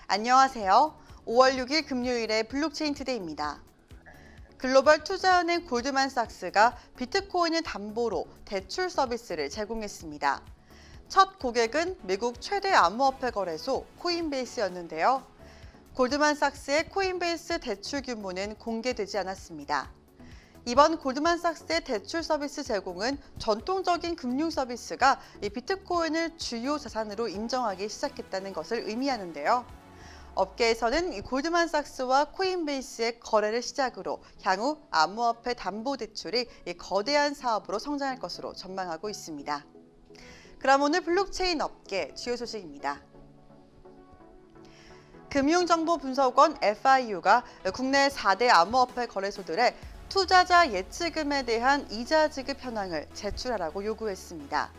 안녕하세요. 5월 6일 금요일의 블록체인 투데이입니다. 글로벌 투자은행 골드만삭스가 비트코인을 담보로 대출 서비스를 제공했습니다. 첫 고객은 미국 최대 암호화폐 거래소 코인베이스였는데요. 골드만삭스의 코인베이스 대출 규모는 공개되지 않았습니다. 이번 골드만삭스의 대출 서비스 제공은 전통적인 금융 서비스가 이 비트코인을 주요 자산으로 인정하기 시작했다는 것을 의미하는데요. 업계에서는 이 골드만삭스와 코인베이스의 거래를 시작으로 향후 암호화폐 담보대출이 이 거대한 사업으로 성장할 것으로 전망하고 있습니다. 그럼 오늘 블록체인 업계 주요 소식입니다. 금융정보분석원 FIU가 국내 4대 암호화폐 거래소들의 투자자 예치금에 대한 이자 지급 현황을 제출하라고 요구했습니다.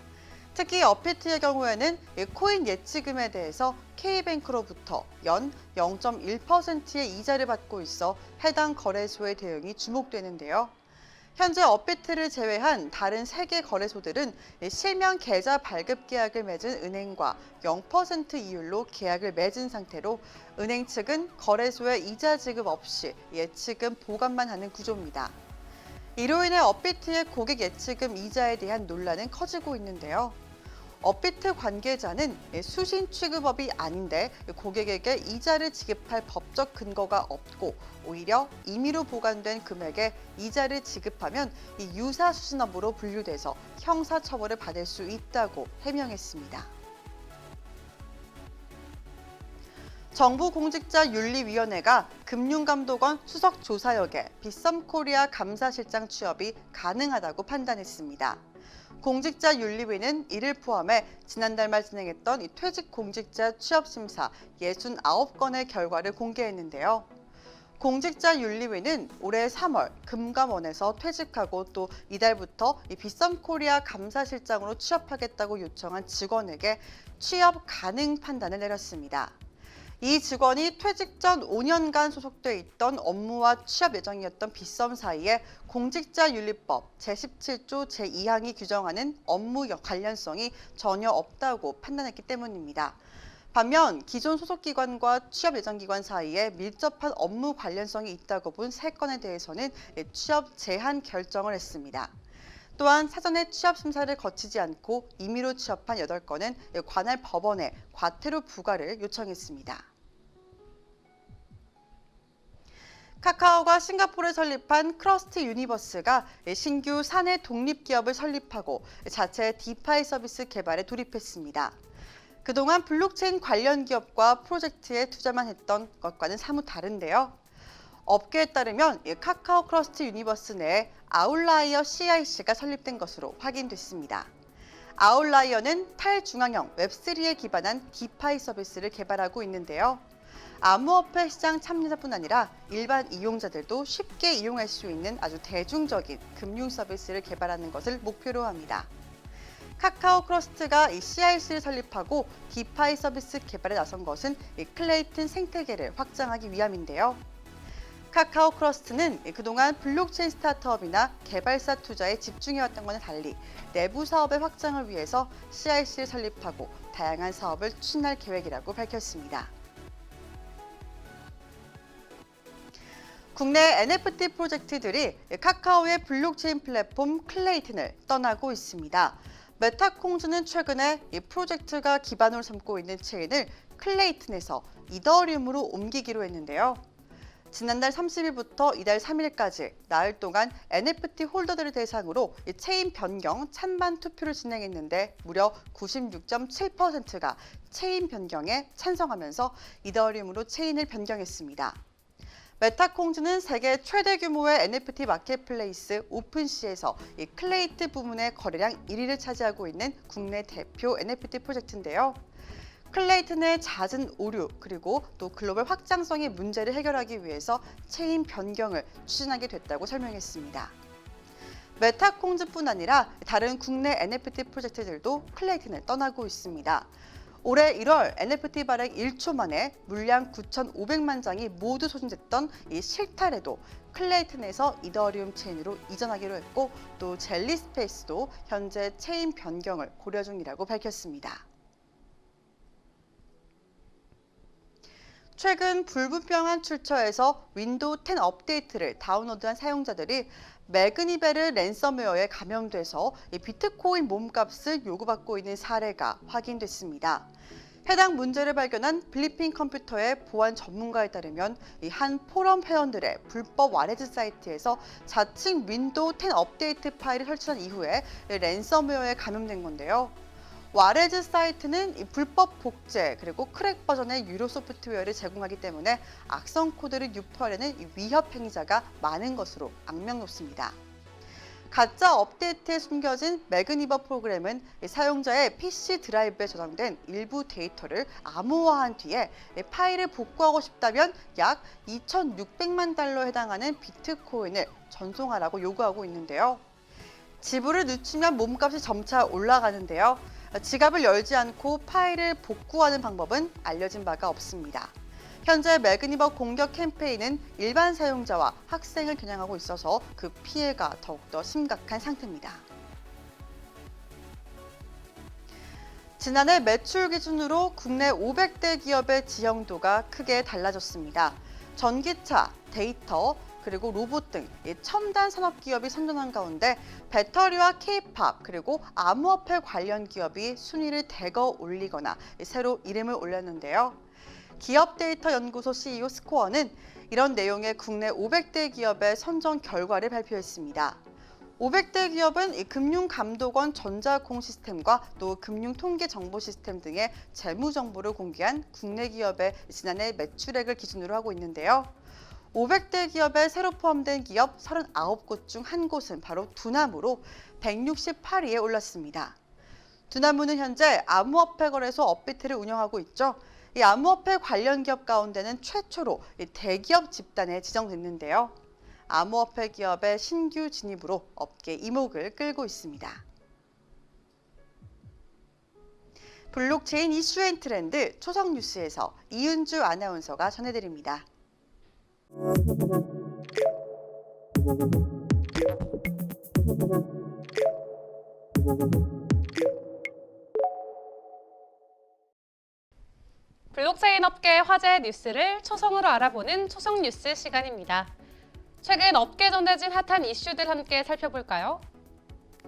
특히 업비트의 경우에는 코인 예치금에 대해서 K뱅크로부터 연 0.1%의 이자를 받고 있어 해당 거래소의 대응이 주목되는데요. 현재 업비트를 제외한 다른 3개 거래소들은 실명 계좌 발급 계약을 맺은 은행과 0% 이율로 계약을 맺은 상태로 은행 측은 거래소의 이자 지급 없이 예치금 보관만 하는 구조입니다. 이로 인해 업비트의 고객 예치금 이자에 대한 논란은 커지고 있는데요. 업비트 관계자는 수신 취급업이 아닌데 고객에게 이자를 지급할 법적 근거가 없고 오히려 임의로 보관된 금액에 이자를 지급하면 유사 수신업으로 분류돼서 형사처벌을 받을 수 있다고 해명했습니다. 정부공직자윤리위원회가 금융감독원 수석조사역에 빗썸코리아 감사실장 취업이 가능하다고 판단했습니다. 공직자윤리위는 이를 포함해 지난달 말 진행했던 퇴직공직자 취업심사 69건의 결과를 공개했는데요. 공직자윤리위는 올해 3월 금감원에서 퇴직하고 또 이달부터 빗썸코리아 감사실장으로 취업하겠다고 요청한 직원에게 취업 가능 판단을 내렸습니다. 이 직원이 퇴직 전 5년간 소속돼 있던 업무와 취업 예정이었던 빗썸 사이에 공직자윤리법 제17조 제2항이 규정하는 업무 관련성이 전혀 없다고 판단했기 때문입니다. 반면 기존 소속기관과 취업 예정 기관 사이에 밀접한 업무 관련성이 있다고 본 3건에 대해서는 취업 제한 결정을 했습니다. 또한 사전에 취업 심사를 거치지 않고 임의로 취업한 8건은 관할 법원에 과태료 부과를 요청했습니다. 카카오가 싱가포르에 설립한 크러스트 유니버스가 신규 사내 독립기업을 설립하고 자체 디파이 서비스 개발에 돌입했습니다. 그동안 블록체인 관련 기업과 프로젝트에 투자만 했던 것과는 사뭇 다른데요. 업계에 따르면 카카오 크러스트 유니버스 내에 아웃라이어 CIC가 설립된 것으로 확인됐습니다. 아웃라이어는 탈중앙형 웹3에 기반한 디파이 서비스를 개발하고 있는데요. 암호화폐 시장 참여자뿐 아니라 일반 이용자들도 쉽게 이용할 수 있는 아주 대중적인 금융 서비스를 개발하는 것을 목표로 합니다. 카카오 크러스트가 이 CIC를 설립하고 디파이 서비스 개발에 나선 것은 클레이튼 생태계를 확장하기 위함인데요. 카카오 크러스트는 그동안 블록체인 스타트업이나 개발사 투자에 집중해왔던 것과는 달리 내부 사업의 확장을 위해서 CIC를 설립하고 다양한 사업을 추진할 계획이라고 밝혔습니다. 국내 NFT 프로젝트들이 카카오의 블록체인 플랫폼 클레이튼을 떠나고 있습니다. 메타콩즈는 최근에 이 프로젝트가 기반으로 삼고 있는 체인을 클레이튼에서 이더리움으로 옮기기로 했는데요. 지난달 30일부터 이달 3일까지 나흘 동안 NFT 홀더들을 대상으로 체인 변경 찬반 투표를 진행했는데 무려 96.7%가 체인 변경에 찬성하면서 이더리움으로 체인을 변경했습니다. 메타콩즈는 세계 최대 규모의 NFT 마켓플레이스 오픈시에서 이 클레이트 부문의 거래량 1위를 차지하고 있는 국내 대표 NFT 프로젝트인데요. 클레이튼의 잦은 오류 그리고 또 글로벌 확장성의 문제를 해결하기 위해서 체인 변경을 추진하게 됐다고 설명했습니다. 메타콩즈뿐 아니라 다른 국내 NFT 프로젝트들도 클레이튼을 떠나고 있습니다. 올해 1월 NFT 발행 1초 만에 물량 9,500만 장이 모두 소진됐던 이 실타래도 클레이튼에서 이더리움 체인으로 이전하기로 했고, 또 젤리스페이스도 현재 체인 변경을 고려 중이라고 밝혔습니다. 최근 불분명한 출처에서 윈도우 10 업데이트를 다운로드한 사용자들이 매그니베르 랜섬웨어에 감염돼서 비트코인 몸값을 요구받고 있는 사례가 확인됐습니다. 해당 문제를 발견한 필리핀 컴퓨터의 보안 전문가에 따르면 한 포럼 회원들의 불법 와레즈 사이트에서 자칭 윈도우 10 업데이트 파일을 설치한 이후에 랜섬웨어에 감염된 건데요. 와레즈 사이트는 이 불법 복제 그리고 크랙 버전의 유료 소프트웨어를 제공하기 때문에 악성 코드를 유포하려는 위협 행위자가 많은 것으로 악명 높습니다. 가짜 업데이트에 숨겨진 매그니버 프로그램은 사용자의 PC 드라이브에 저장된 일부 데이터를 암호화한 뒤에 파일을 복구하고 싶다면 약 2,600만 달러에 해당하는 비트코인을 전송하라고 요구하고 있는데요. 지불을 늦추면 몸값이 점차 올라가는데요. 지갑을 열지 않고 파일을 복구하는 방법은 알려진 바가 없습니다. 현재 매그니버 공격 캠페인은 일반 사용자와 학생을 겨냥하고 있어서 그 피해가 더욱더 심각한 상태입니다. 지난해 매출 기준으로 국내 500대 기업의 지형도가 크게 달라졌습니다. 전기차, 데이터, 그리고 로봇 등 첨단 산업 기업이 선전한 가운데 배터리와 K-팝 그리고 암호화폐 관련 기업이 순위를 대거 올리거나 새로 이름을 올렸는데요. 기업데이터연구소 CEO 스코어는 이런 내용의 국내 500대 기업의 선정 결과를 발표했습니다. 500대 기업은 금융감독원 전자공시스템과 또 금융통계정보시스템 등의 재무정보를 공개한 국내 기업의 지난해 매출액을 기준으로 하고 있는데요. 500대 기업에 새로 포함된 기업 39곳 중 한 곳은 바로 두나무로 168위에 올랐습니다. 두나무는 현재 암호화폐 거래소 업비트를 운영하고 있죠. 이 암호화폐 관련 기업 가운데는 최초로 대기업 집단에 지정됐는데요. 암호화폐 기업의 신규 진입으로 업계 이목을 끌고 있습니다. 블록체인 이슈 앤 트렌드 초성 뉴스에서 이은주 아나운서가 전해드립니다. 블록체인 업계 화제 뉴스를 초성으로 알아보는 초성 뉴스 시간입니다. 최근 업계 전해진 핫한 이슈들 함께 살펴볼까요?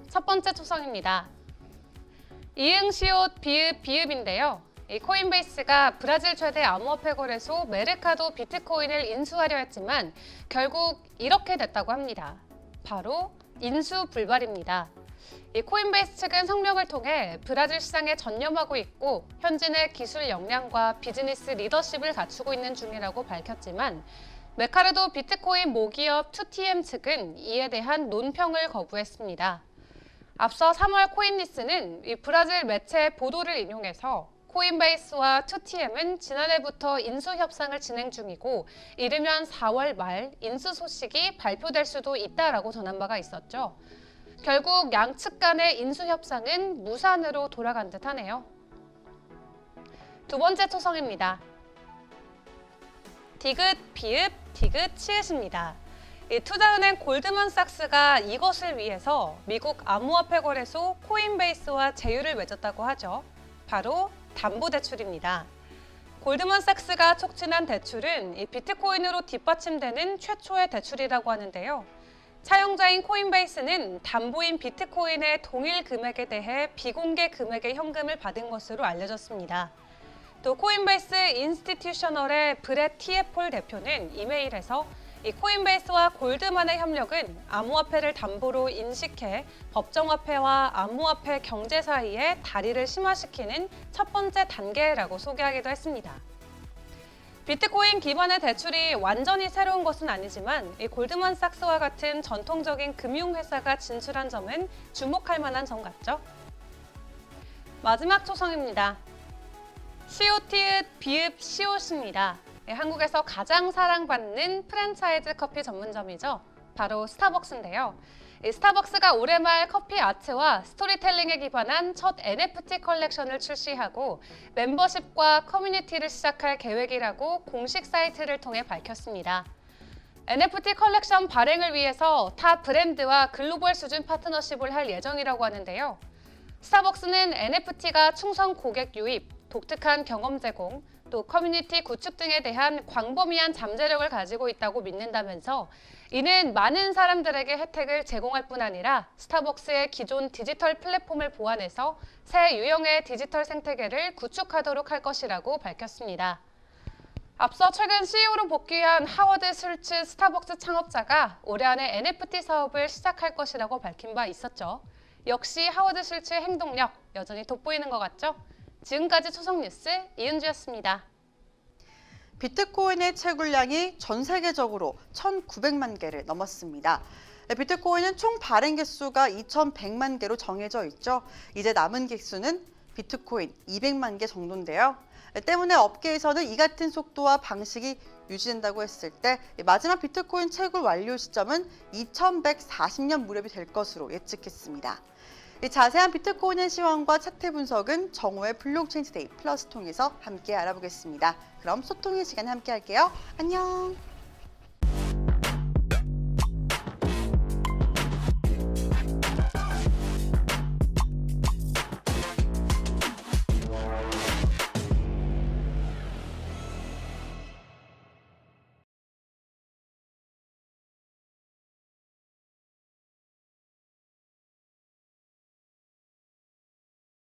첫 번째 초성입니다. 이응, 시옷, 비읍, 비읍인데요. 이 코인베이스가 브라질 최대 암호화폐 거래소 메르카도 비트코인을 인수하려 했지만 결국 이렇게 됐다고 합니다. 바로 인수 불발입니다. 이 코인베이스 측은 성명을 통해 브라질 시장에 전념하고 있고 현지 내 기술 역량과 비즈니스 리더십을 갖추고 있는 중이라고 밝혔지만 메카르도 비트코인 모기업 2TM 측은 이에 대한 논평을 거부했습니다. 앞서 3월 코인리스는 이 브라질 매체 보도를 인용해서 코인베이스와 2TM은 지난해부터 인수 협상을 진행 중이고 이르면 4월 말 인수 소식이 발표될 수도 있다라고 전한 바가 있었죠. 결국 양측 간의 인수 협상은 무산으로 돌아간 듯하네요. 두 번째 초성입니다. 디귿, 비읍, 디귿, 치읓입니다. 투자은행 골드만삭스가 이것을 위해서 미국 암호화폐 거래소 코인베이스와 제휴를 맺었다고 하죠. 바로 담보대출입니다. 골드만삭스가 촉진한 대출은 비트코인으로 뒷받침되는 최초의 대출이라고 하는데요. 차용자인 코인베이스는 담보인 비트코인의 동일 금액에 대해 비공개 금액의 현금을 받은 것으로 알려졌습니다. 또 코인베이스 인스티튜셔널의 브렛 티에폴 대표는 이메일에서 이 코인베이스와 골드만의 협력은 암호화폐를 담보로 인식해 법정화폐와 암호화폐 경제 사이에 다리를 심화시키는 첫 번째 단계라고 소개하기도 했습니다. 비트코인 기반의 대출이 완전히 새로운 것은 아니지만 이 골드만삭스와 같은 전통적인 금융회사가 진출한 점은 주목할 만한 점 같죠? 마지막 초성입니다. COT읕 비읍 COC입니다. 한국에서 가장 사랑받는 프랜차이즈 커피 전문점이죠. 바로 스타벅스인데요. 스타벅스가 올해 말 커피 아트와 스토리텔링에 기반한 첫 NFT 컬렉션을 출시하고 멤버십과 커뮤니티를 시작할 계획이라고 공식 사이트를 통해 밝혔습니다. NFT 컬렉션 발행을 위해서 타 브랜드와 글로벌 수준 파트너십을 할 예정이라고 하는데요. 스타벅스는 NFT가 충성 고객 유입, 독특한 경험 제공, 또 커뮤니티 구축 등에 대한 광범위한 잠재력을 가지고 있다고 믿는다면서 이는 많은 사람들에게 혜택을 제공할 뿐 아니라 스타벅스의 기존 디지털 플랫폼을 보완해서 새 유형의 디지털 생태계를 구축하도록 할 것이라고 밝혔습니다. 앞서 최근 CEO로 복귀한 하워드 슐츠 스타벅스 창업자가 올해 안에 NFT 사업을 시작할 것이라고 밝힌 바 있었죠. 역시 하워드 슐츠의 행동력 여전히 돋보이는 것 같죠? 지금까지 초성 뉴스 이은주였습니다. 비트코인의 채굴량이 전 세계적으로 1,900만 개를 넘었습니다. 비트코인은 총 발행 개수가 2,100만 개로 정해져 있죠. 이제 남은 개수는 비트코인 200만 개 정도인데요. 때문에 업계에서는 이 같은 속도와 방식이 유지된다고 했을 때 마지막 비트코인 채굴 완료 시점은 2140년 무렵이 될 것으로 예측했습니다. 자세한 비트코인의 시황과 차트 분석은 정오의 블록체인 투데이 플러스 통해서 함께 알아보겠습니다. 그럼 소통의 시간에 함께 할게요. 안녕.